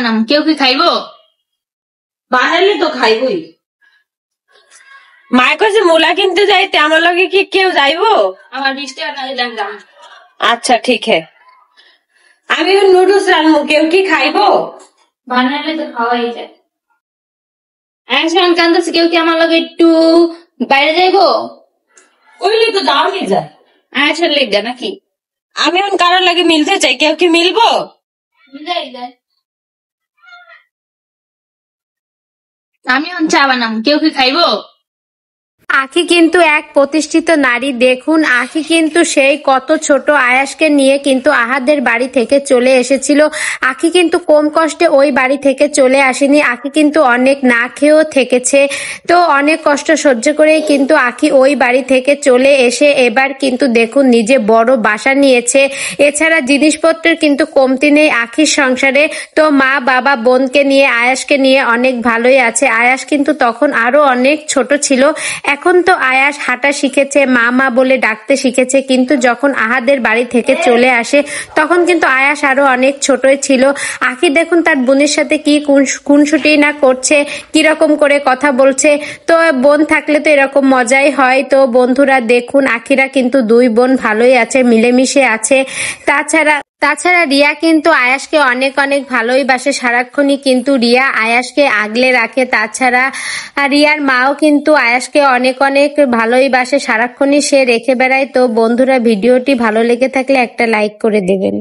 বানাম, কেউ কি খাইবো? বানাইলে তো খাইবই। মায় কইছে মূলা কিনতে যাইতে, আমার লগে কি কেউ যাইবো? আমার 20 টাকা না দিলাম দাম। আচ্ছা ঠিক হে, আমি নুডলস রানবো, কেউ কি খাইবো? বানাইলে তো খাওয়াই যায়। এখন কান্দাছে, কেউ কি আমার লগে একটু বাইরে যাইবো? কইলে তো যাওয়াই যায়। আচ্ছা লেগে নাকি? আমি এখন কারোর লাগে মিলতে চাই, কেউ কি মিলবো? যাই যায়। আমি এখন চা বানাম, কেউ কি খাইবো? আখি কিন্তু এক প্রতিষ্ঠিত নারী। দেখুন আখি কিন্তু সেই কত ছোট আয়াসকে নিয়ে কিন্তু আহাদের বাড়ি থেকে চলে এসেছিল। আখি কিন্তু কম কষ্টে ওই বাড়ি থেকে চলে আসেনি। আখি কিন্তু অনেক না খেয়েও থেকেছে, তো অনেক কষ্ট সহ্য করেই কিন্তু আখি ওই বাড়ি থেকে চলে এসে এবার কিন্তু দেখুন নিজে বড় বাসা নিয়েছে। এছাড়া জিনিসপত্রের কিন্তু কমতি নেই আখির সংসারে। তো মা বাবা বোনকে নিয়ে আয়াসকে নিয়ে অনেক ভালোই আছে। আয়াস কিন্তু তখন আরো অনেক ছোট ছিল। এখন তো আয়াস হাঁটা শিখেছে, মা মা বলে ডাকতে শিখেছে, কিন্তু যখন আহাদের বাড়ি থেকে চলে আসে তখন কিন্তু আয়াস আরো অনেক ছোটই ছিল। আখি দেখুন তার বোনের সাথে কি খুনসুটি না করছে, কিরকম করে কথা বলছে। তো বোন থাকলে তো এরকম মজাই হয়। তো বন্ধুরা দেখুন আখিরা কিন্তু দুই বোন ভালোই আছে, মিলেমিশে আছে। তাছাড়া রিয়া কিন্তু আয়াসকে অনেক অনেক ভালোই বাসে, সারাক্ষণই কিন্তু রিয়া আয়াসকে আগলে রাখে। তাছাড়া রিয়ার মাও কিন্তু আয়াসকে অনেক অনেক ভালোই বাসে, সারাক্ষণই সে রেখে বেড়ায়। তো বন্ধুরা ভিডিওটি ভালো লেগে থাকলে একটা লাইক করে দেবেন।